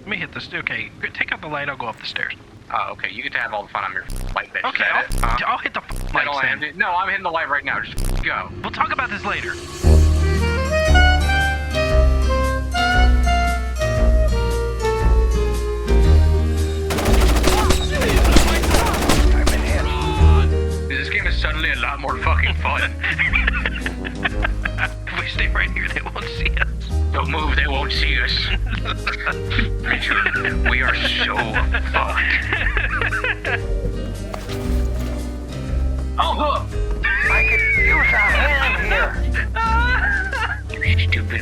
Let me hit this. Okay, take out the light. I'll go up the stairs. Oh, okay. You get to have all the fun on your light, bitch. Okay, I'll hit the lights then. No, I'm hitting the light right now. Just go. We'll talk about this later. This game is suddenly a lot more fucking fun. If we stay right here, they won't see us. Don't move, they won't see us. We are so fucked. Oh, I could use a hand here. you stupid.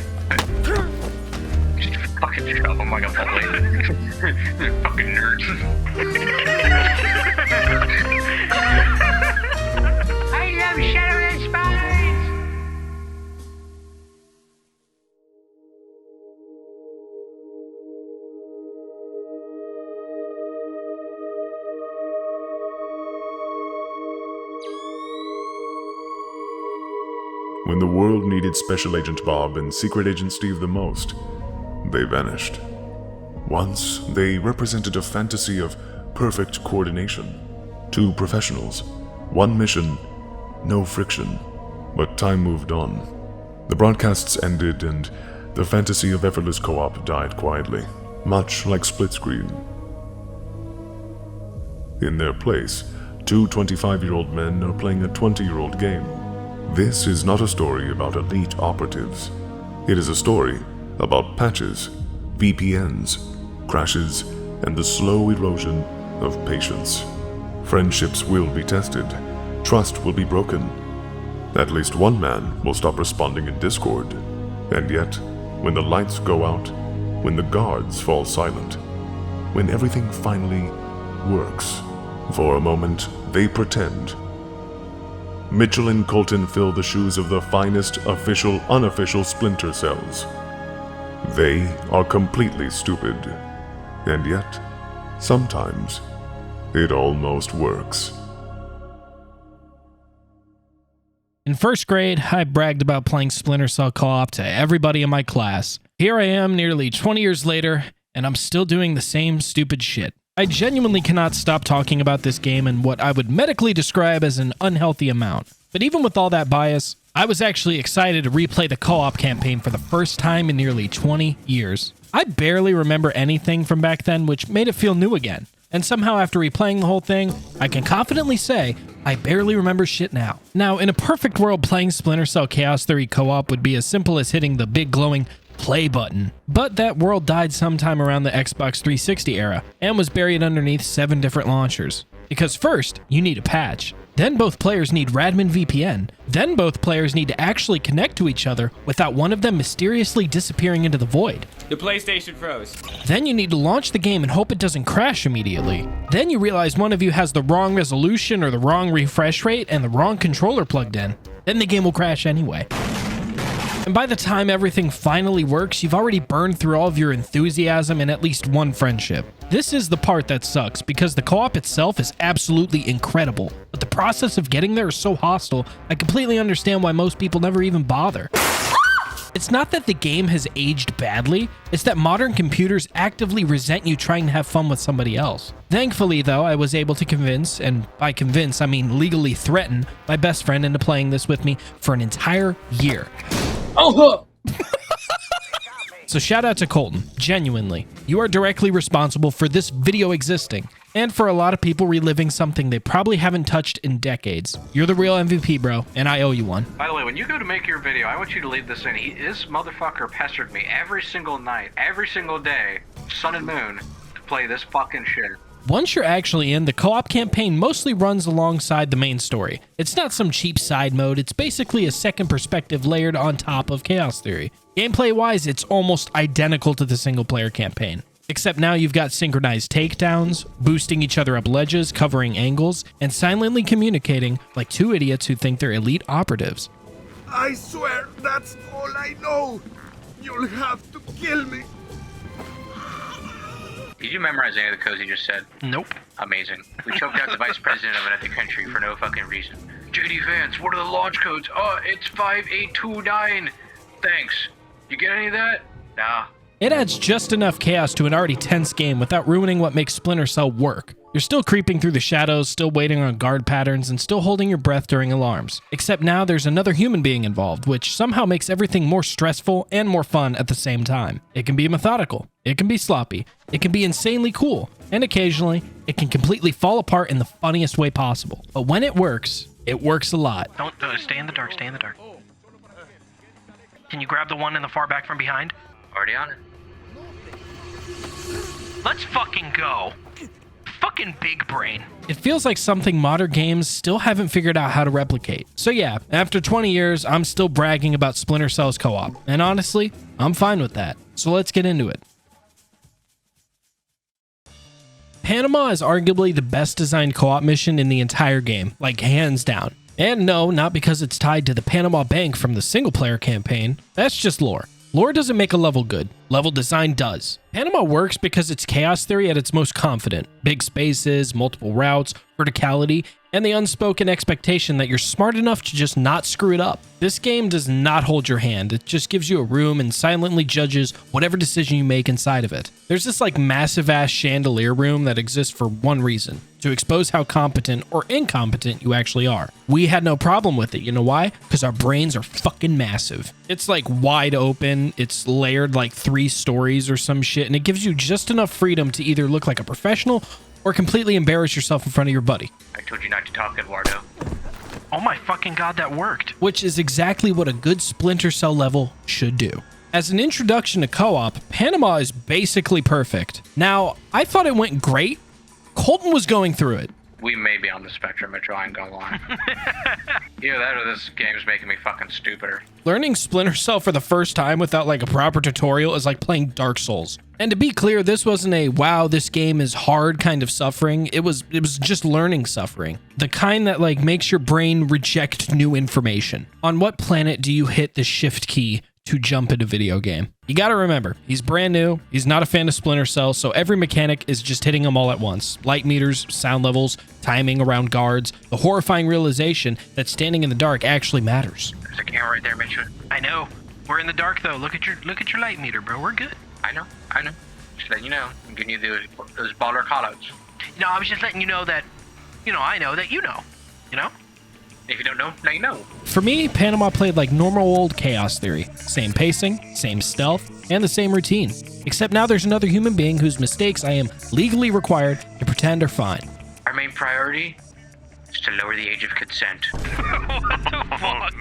Just fucking shove them like a bully. They're fucking nerds. I love Shadow and Spies. When the world needed Special Agent Bob and Secret Agent Steve the most, they vanished. Once, they represented a fantasy of perfect coordination. Two professionals, one mission, no friction. But time moved on. The broadcasts ended and the fantasy of effortless co-op died quietly, much like Split Screen. In their place, two 25-year-old men are playing a 20-year-old game. This is not a story about elite operatives. It is a story about patches, VPNs, crashes, and the slow erosion of patience. Friendships will be tested. Trust will be broken. At least one man will stop responding in Discord. And yet, when the lights go out, when the guards fall silent, when everything finally works, for a moment they pretend. Mitchell and Colton fill the shoes of the finest official, unofficial Splinter Cells. They are completely stupid, and yet, sometimes, it almost works. In first grade, I bragged about playing Splinter Cell co-op to everybody in my class. Here I am nearly 20 years later, and I'm still doing the same stupid shit. I genuinely cannot stop talking about this game in what I would medically describe as an unhealthy amount. But even with all that bias, I was actually excited to replay the co-op campaign for the first time in nearly 20 years. I barely remember anything from back then, which made it feel new again. And somehow after replaying the whole thing, I can confidently say I barely remember shit now. Now, in a perfect world, playing Splinter Cell Chaos Theory co-op would be as simple as hitting the big glowing play button. But that world died sometime around the Xbox 360 era and was buried underneath 7 different launchers. Because first, you need a patch. Then both players need Radman VPN. Then both players need to actually connect to each other without one of them mysteriously disappearing into the void. The PlayStation froze. Then you need to launch the game and hope it doesn't crash immediately. Then you realize one of you has the wrong resolution or the wrong refresh rate and the wrong controller plugged in. Then the game will crash anyway. And by the time everything finally works, you've already burned through all of your enthusiasm and at least one friendship. This is the part that sucks, because the co-op itself is absolutely incredible, but the process of getting there is so hostile, I completely understand why most people never even bother. It's not that the game has aged badly, it's that modern computers actively resent you trying to have fun with somebody else. Thankfully, though, I was able to convince, and by convince I mean legally threaten, my best friend into playing this with me for an entire year. Oh, So shout out to Colton, genuinely. You are directly responsible for this video existing, and for a lot of people reliving something they probably haven't touched in decades. You're the real MVP, bro, and I owe you one. By the way, when you go to make your video, I want you to leave this in. This motherfucker pestered me every single night, every single day, sun and moon, to play this fucking shit. Once you're actually in, the co-op campaign mostly runs alongside the main story. It's not some cheap side mode, it's basically a second perspective layered on top of Chaos Theory. Gameplay-wise, it's almost identical to the single-player campaign. Except now you've got synchronized takedowns, boosting each other up ledges, covering angles, and silently communicating like two idiots who think they're elite operatives. I swear that's all I know. You'll have to kill me. Did you memorize any of the codes you just said? Nope. Amazing. We choked out the vice president of another country for no fucking reason. JD Vance, what are the launch codes? Oh, it's 5829. Thanks. You get any of that? Nah. It adds just enough chaos to an already tense game without ruining what makes Splinter Cell work. You're still creeping through the shadows, still waiting on guard patterns, and still holding your breath during alarms. Except now there's another human being involved, which somehow makes everything more stressful and more fun at the same time. It can be methodical, it can be sloppy, it can be insanely cool, and occasionally, it can completely fall apart in the funniest way possible. But when it works a lot. Don't stay in the dark, stay in the dark. Can you grab the one in the far back from behind? Already on it. Let's fucking go. Fucking big brain. It feels like something modern games still haven't figured out how to replicate. So yeah, after 20 years, I'm still bragging about Splinter Cell's co-op. And honestly, I'm fine with that. So let's get into it. Panama is arguably the best designed co-op mission in the entire game, like hands down. And no, not because it's tied to the Panama Bank from the single-player campaign. That's just lore. Lore doesn't make a level good. Level design does. Panama works because it's Chaos Theory at its most confident. Big spaces, multiple routes, verticality, and the unspoken expectation that you're smart enough to just not screw it up. This game does not hold your hand. It just gives you a room and silently judges whatever decision you make inside of it. There's this like massive ass chandelier room that exists for one reason: to expose how competent or incompetent you actually are. We had no problem with it. You know why? Because our brains are fucking massive. It's like wide open. It's layered like 3 stories or some shit, and it gives you just enough freedom to either look like a professional or completely embarrass yourself in front of your buddy. I told you not to talk, Eduardo. Oh my fucking god, that worked. Which is exactly what a good Splinter Cell level should do. As an introduction to co-op, Panama is basically perfect. Now, I thought it went great. Colton was going through it. We may be on the spectrum, Mitchell, I ain't gonna lie. Either that or this game's making me fucking stupider. Learning Splinter Cell for the first time without like a proper tutorial is like playing Dark Souls. And to be clear, this wasn't a wow, this game is hard kind of suffering. It was just learning suffering. The kind that like makes your brain reject new information. On what planet do you hit the shift key to jump in a video game? You gotta remember, he's brand new, he's not a fan of Splinter Cell, so every mechanic is just hitting him all at once. Light meters, sound levels, timing around guards, the horrifying realization that standing in the dark actually matters. There's a camera right there, Mitchell. I know. We're in the dark though. Look at your light meter, bro. We're good. I know. Just letting you know. I'm giving you those baller callouts. No, I was just letting you know that, I know that you know. You know? If you don't know, now you know. For me, Panama played like normal old Chaos Theory. Same pacing, same stealth, and the same routine. Except now there's another human being whose mistakes I am legally required to pretend are fine. Our main priority is to lower the age of consent. What the fuck?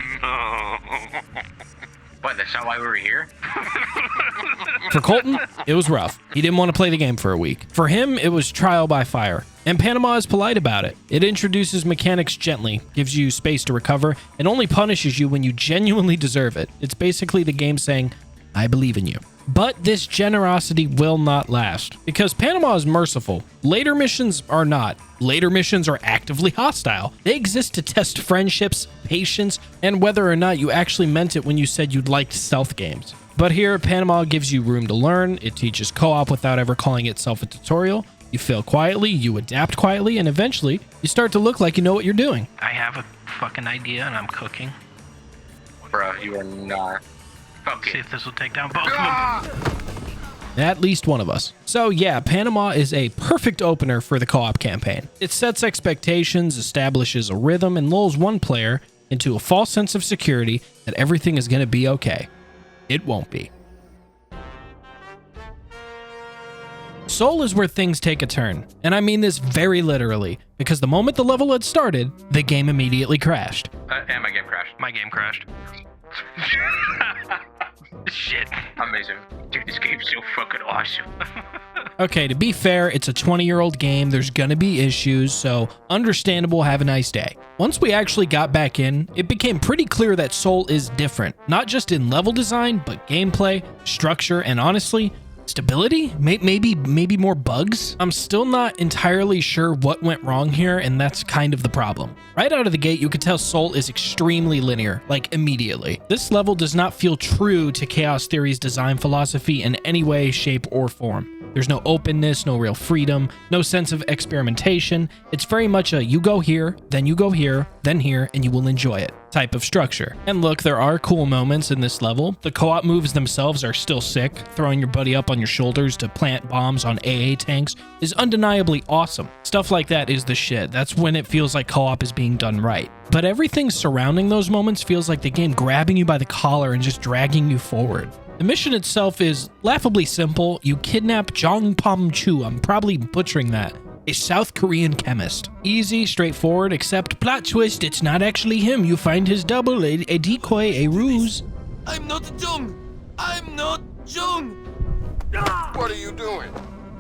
What, that's not why we were here? For Colton, it was rough. He didn't want to play the game for a week. For him, it was trial by fire. And Panama is polite about it. It introduces mechanics gently, gives you space to recover, and only punishes you when you genuinely deserve it. It's basically the game saying, I believe in you. But this generosity will not last, because Panama is merciful. Later missions are not. Later missions are actively hostile. They exist to test friendships, patience, and whether or not you actually meant it when you said you'd liked stealth games. But here, Panama gives you room to learn. It teaches co-op without ever calling itself a tutorial. You fail quietly, you adapt quietly, and eventually, you start to look like you know what you're doing. I have a fucking idea and I'm cooking. Bruh, you are not. Fuck See it. if this will take down both of them. At least one of us. So yeah, Panama is a perfect opener for the co-op campaign. It sets expectations, establishes a rhythm, and lulls one player into a false sense of security that everything is going to be okay. It won't be. Seoul is where things take a turn, and I mean this very literally, because the moment the level had started, the game immediately crashed. And my game crashed. My game crashed. Shit. Amazing. Dude, this game's so fucking awesome. Okay, to be fair, it's a 20-year-old game, there's gonna be issues, so understandable, have a nice day. Once we actually got back in, it became pretty clear that Seoul is different, not just in level design, but gameplay, structure, and honestly, stability? Maybe more bugs? I'm still not entirely sure what went wrong here, and that's kind of the problem. Right out of the gate, you could tell Seoul is extremely linear, like immediately. This level does not feel true to Chaos Theory's design philosophy in any way, shape, or form. There's no openness, no real freedom, no sense of experimentation. It's very much a you go here, then you go here, then here, and you will enjoy it. type of structure. And look, there are cool moments in this level. The co-op moves themselves are still sick. Throwing your buddy up on your shoulders to plant bombs on AA tanks is undeniably awesome. Stuff like that is the shit. That's when it feels like co-op is being done right. But everything surrounding those moments feels like the game grabbing you by the collar and just dragging you forward. The mission itself is laughably simple. You kidnap Jong Pom Chu, I'm probably butchering that, a South Korean chemist. Easy, straightforward, except plot twist, it's not actually him. You find his double, a decoy, a ruse. I'm not Jung! I'm not Jung! What are you doing?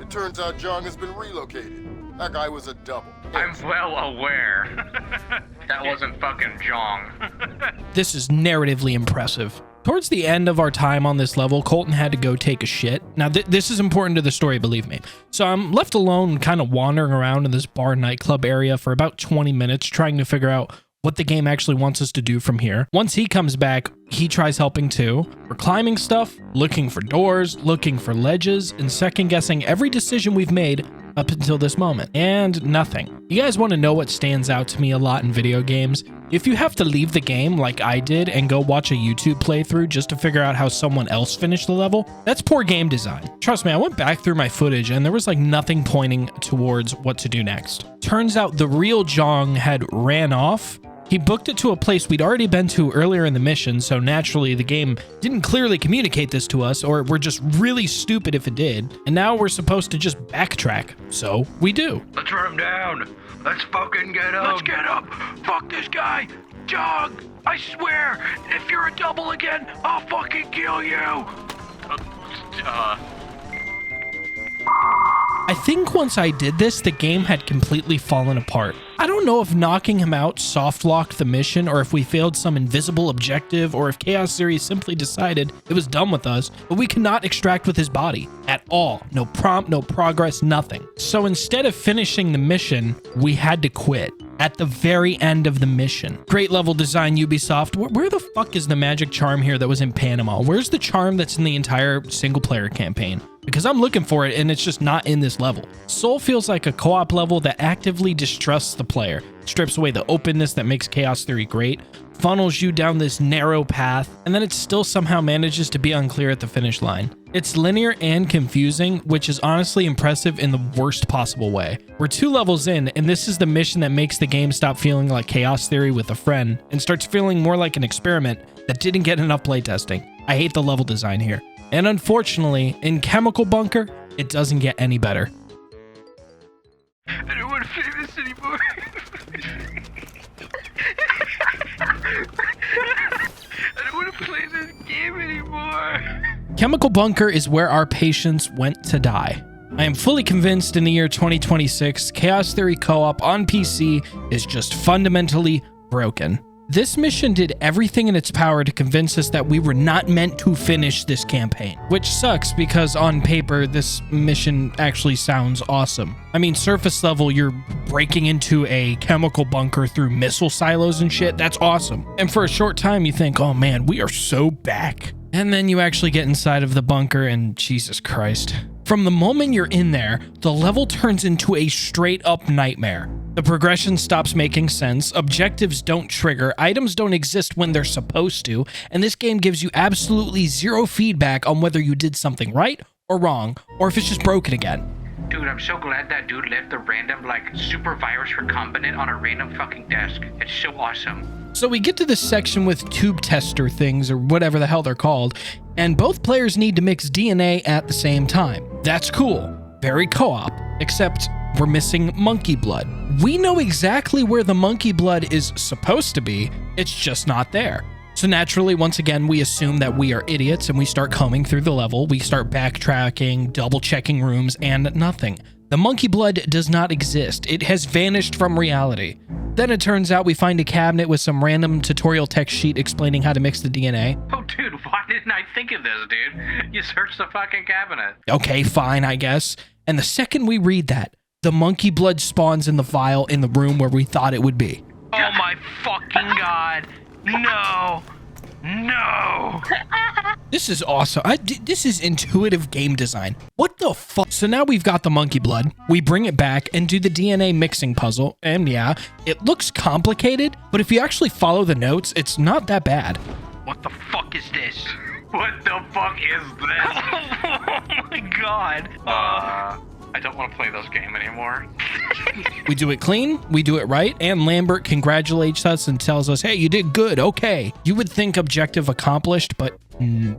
It turns out Jong has been relocated. That guy was a double. I'm well aware. That wasn't fucking Jong. This is narratively impressive. Towards the end of our time on this level, Colton had to go take a shit. Now, this is important to the story, believe me. So I'm left alone, kind of wandering around in this bar nightclub area for about 20 minutes, trying to figure out what the game actually wants us to do from here. Once he comes back, he tries helping too. We're climbing stuff, looking for doors, looking for ledges, and second-guessing every decision we've made up until this moment. And nothing. You guys want to know what stands out to me a lot in video games? If you have to leave the game like I did and go watch a YouTube playthrough just to figure out how someone else finished the level, that's poor game design. Trust me, I went back through my footage and there was like nothing pointing towards what to do next. Turns out the real Jong had ran off. He booked it to a place we'd already been to earlier in the mission, so naturally the game didn't clearly communicate this to us, or we're just really stupid if it did, and now we're supposed to just backtrack. So we do. Let's run him down. Let's fucking get him. Let's get up. Fuck this guy. Jog, I swear, if you're a double again, I'll fucking kill you. I think once I did this, the game had completely fallen apart. I don't know if knocking him out soft-locked the mission, or if we failed some invisible objective, or if Chaos Theory simply decided it was done with us, but we could not extract with his body at all. No prompt, no progress, nothing. So instead of finishing the mission, we had to quit at the very end of the mission. Great level design, Ubisoft. Where the fuck is the magic charm here that was in Panama? Where's the charm that's in the entire single-player campaign? Because I'm looking for it and it's just not in this level. Seoul feels like a co-op level that actively distrusts the player, strips away the openness that makes Chaos Theory great, funnels you down this narrow path, and then it still somehow manages to be unclear at the finish line. It's linear and confusing, which is honestly impressive in the worst possible way. We're 2 levels in, and this is the mission that makes the game stop feeling like Chaos Theory with a friend and starts feeling more like an experiment that didn't get enough playtesting. I hate the level design here. And unfortunately, in Chemical Bunker, it doesn't get any better. I don't want to play this anymore. I don't want to play this game anymore. Chemical Bunker is where our patients went to die. I am fully convinced in the year 2026, Chaos Theory co-op on PC is just fundamentally broken. This mission did everything in its power to convince us that we were not meant to finish this campaign, which sucks because on paper, this mission actually sounds awesome. I mean, surface level, you're breaking into a chemical bunker through missile silos and shit. That's awesome. And for a short time, you think, oh man, we are so back. And then you actually get inside of the bunker and Jesus Christ. From the moment you're in there, the level turns into a straight up nightmare. The progression stops making sense, objectives don't trigger, items don't exist when they're supposed to, and this game gives you absolutely zero feedback on whether you did something right or wrong, or if it's just broken again. Dude, I'm so glad that dude left the random, super virus recombinant on a random fucking desk. It's so awesome. So we get to this section with tube tester things, or whatever the hell they're called, and both players need to mix DNA at the same time. That's cool. Very co-op, except we're missing monkey blood. We know exactly where the monkey blood is supposed to be, it's just not there. So naturally, once again, we assume that we are idiots and we start combing through the level. We start backtracking, double checking rooms, and nothing. The monkey blood does not exist. It has vanished from reality. Then it turns out we find a cabinet with some random tutorial text sheet explaining how to mix the DNA. Oh, dude, why didn't I think of this, dude? You searched the fucking cabinet. Okay, fine, I guess. And the second we read that, the monkey blood spawns in the vial in the room where we thought it would be. Oh my fucking god. No. No! This is awesome. This is intuitive game design. What the fuck? So now we've got the monkey blood. We bring it back and do the DNA mixing puzzle. And yeah, it looks complicated, but if you actually follow the notes, it's not that bad. What the fuck is this? What the fuck is this? Oh my god. I don't want to play this game anymore. We do it clean, we do it right, and Lambert congratulates us and tells us, hey, you did good, okay. You would think objective accomplished, but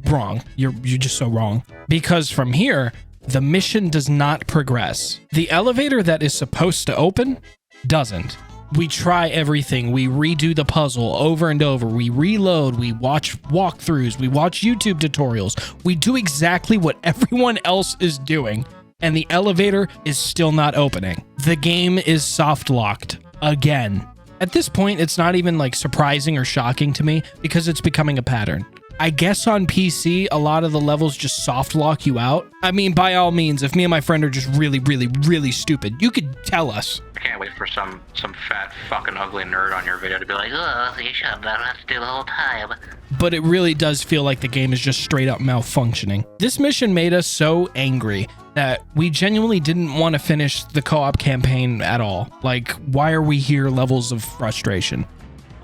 wrong. You're just so wrong. Because from here, the mission does not progress. The elevator that is supposed to open doesn't. We try everything. We redo the puzzle over and over. We reload. We watch walkthroughs. We watch YouTube tutorials. We do exactly what everyone else is doing, and the elevator is still not opening. The game is soft locked again. At this point, it's not even like surprising or shocking to me because it's becoming a pattern. I guess on PC, a lot of the levels just soft lock you out. I mean, by all means, if me and my friend are just really, really, really stupid, you could tell us. I can't wait for some fat fucking ugly nerd on your video to be like, oh, you should have done this the whole time. But it really does feel like the game is just straight up malfunctioning. This mission made us so angry that we genuinely didn't want to finish the co-op campaign at all. Like, why are we here levels of frustration?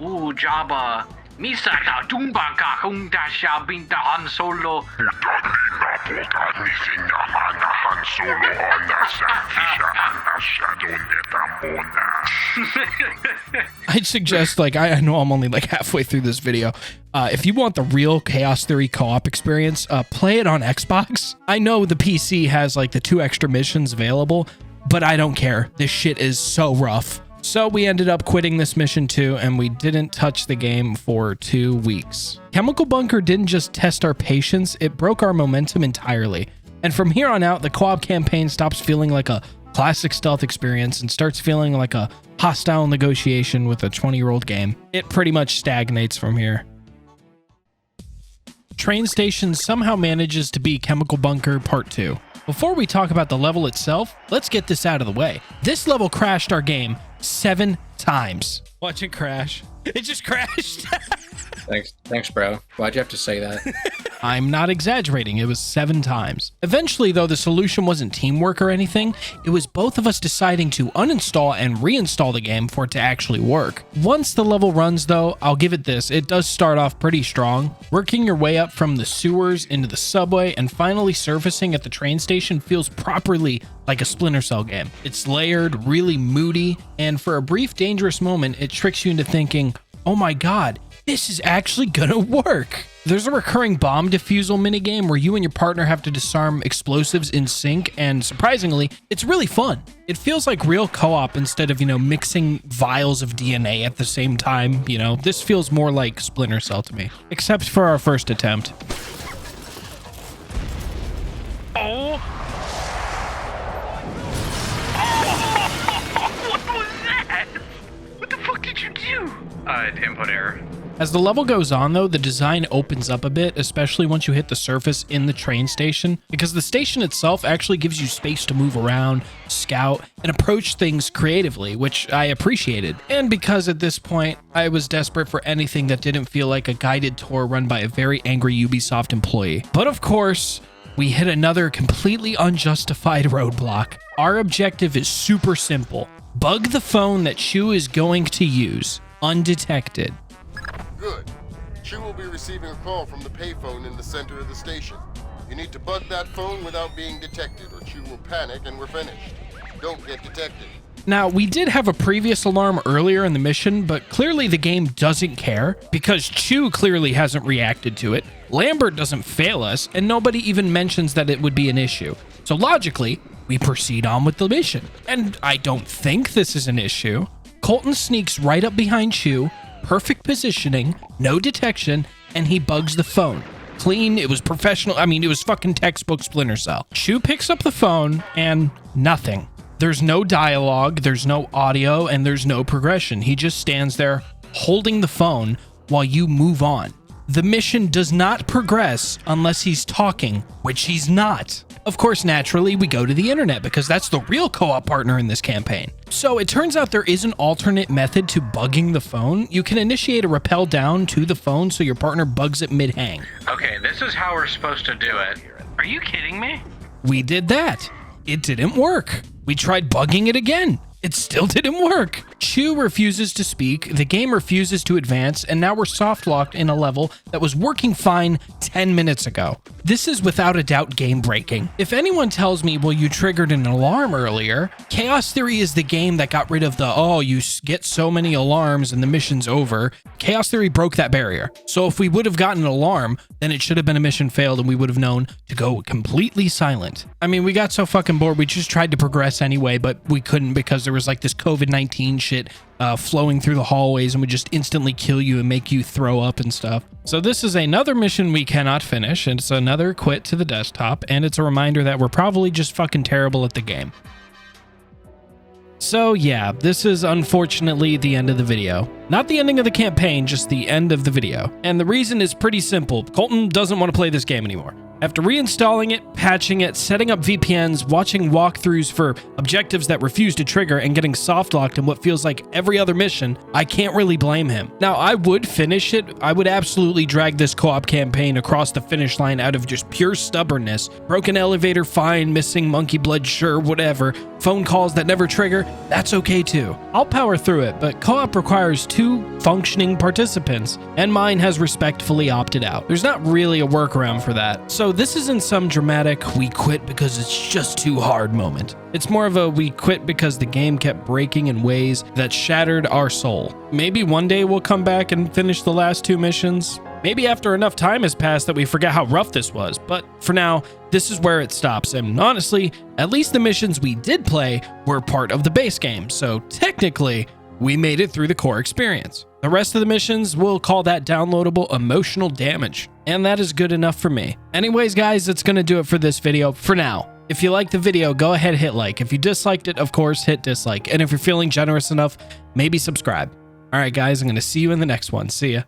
Ooh, Jabba. Misaka Dumbaka Hunda Shabinta Han Solo. I'd suggest, like, I know I'm only like halfway through this video. If you want the real Chaos Theory co-op experience, play it on Xbox. I know the PC has like the 2 extra missions available, but I don't care. This shit is so rough. So we ended up quitting this mission too, and we didn't touch the game for 2 weeks. Chemical Bunker didn't just test our patience, it broke our momentum entirely. And from here on out, the co-op campaign stops feeling like a classic stealth experience and starts feeling like a hostile negotiation with a 20-year-old game. It pretty much stagnates from here. Train Station somehow manages to be Chemical Bunker Part 2. Before we talk about the level itself, let's get this out of the way. This level crashed our game 7 times. Watch it crash. It just crashed. Thanks, bro. Why'd you have to say that? I'm not exaggerating. It was 7 times. Eventually, though, the solution wasn't teamwork or anything. It was both of us deciding to uninstall and reinstall the game for it to actually work. Once the level runs, though, I'll give it this. It does start off pretty strong. Working your way up from the sewers into the subway and finally surfacing at the train station feels properly like a Splinter Cell game. It's layered, really moody, and for a brief dangerous moment, it tricks you into thinking, oh my god, this is actually gonna work. There's a recurring bomb defusal minigame where you and your partner have to disarm explosives in sync, and surprisingly, it's really fun. It feels like real co-op instead of, mixing vials of DNA at the same time. This feels more like Splinter Cell to me, except for our first attempt. Oh! What was that? What the fuck did you do? Input error. As the level goes on, though, the design opens up a bit, especially once you hit the surface in the train station, because the station itself actually gives you space to move around, scout, and approach things creatively, which I appreciated. And because at this point, I was desperate for anything that didn't feel like a guided tour run by a very angry Ubisoft employee. But of course, we hit another completely unjustified roadblock. Our objective is super simple. Bug the phone that Chu is going to use, undetected. Good. Chu will be receiving a call from the payphone in the center of the station. You need to bug that phone without being detected, or Chu will panic and we're finished. Don't get detected. Now, we did have a previous alarm earlier in the mission, but clearly the game doesn't care because Chu clearly hasn't reacted to it, Lambert doesn't fail us, and nobody even mentions that it would be an issue. So logically, we proceed on with the mission. And I don't think this is an issue. Colton sneaks right up behind Chu, perfect positioning, no detection, and he bugs the phone. Clean, it was professional, it was fucking textbook Splinter Cell. Chu picks up the phone, and nothing. There's no dialogue, there's no audio, and there's no progression. He just stands there holding the phone while you move on. The mission does not progress unless he's talking, which he's not. Of course, naturally, we go to the internet because that's the real co-op partner in this campaign. So it turns out there is an alternate method to bugging the phone. You can initiate a rappel down to the phone so your partner bugs it mid-hang. Okay, this is how we're supposed to do it. Are you kidding me? We did that. It didn't work. We tried bugging it again. It still didn't work. Chu refuses to speak, the game refuses to advance, and now we're soft locked in a level that was working fine 10 minutes ago. This is without a doubt game breaking. If anyone tells me, well, you triggered an alarm earlier, Chaos Theory is the game that got rid of the, oh, you get so many alarms and the mission's over. Chaos Theory broke that barrier. So if we would have gotten an alarm, then it should have been a mission failed and we would have known to go completely silent. I mean, we got so fucking bored, we just tried to progress anyway, but we couldn't because there was like this COVID-19 shit flowing through the hallways and would just instantly kill you and make you throw up and stuff. So this is another mission we cannot finish, and it's another quit to the desktop, and it's a reminder that we're probably just fucking terrible at the game. So yeah, this is unfortunately the end of the video. Not the ending of the campaign, just the end of the video. And the reason is pretty simple. Colton doesn't want to play this game anymore. After reinstalling it, patching it, setting up VPNs, watching walkthroughs for objectives that refuse to trigger, and getting soft-locked in what feels like every other mission, I can't really blame him. Now, I would finish it. I would absolutely drag this co-op campaign across the finish line out of just pure stubbornness. Broken elevator, fine. Missing monkey blood, sure, whatever. Phone calls that never trigger, that's okay too. I'll power through it, but co-op requires 2 functioning participants, and mine has respectfully opted out. There's not really a workaround for that. So this isn't some dramatic we quit because it's just too hard moment. It's more of a we quit because the game kept breaking in ways that shattered our soul. Maybe one day we'll come back and finish the last 2 missions. Maybe after enough time has passed that we forget how rough this was, but for now, this is where it stops, and honestly, at least the missions we did play were part of the base game, so technically, we made it through the core experience. The rest of the missions, we'll call that downloadable emotional damage, and that is good enough for me. Anyways, guys, that's gonna do it for this video for now. If you liked the video, go ahead and hit like. If you disliked it, of course, hit dislike. And if you're feeling generous enough, maybe subscribe. All right, guys, I'm gonna see you in the next one. See ya.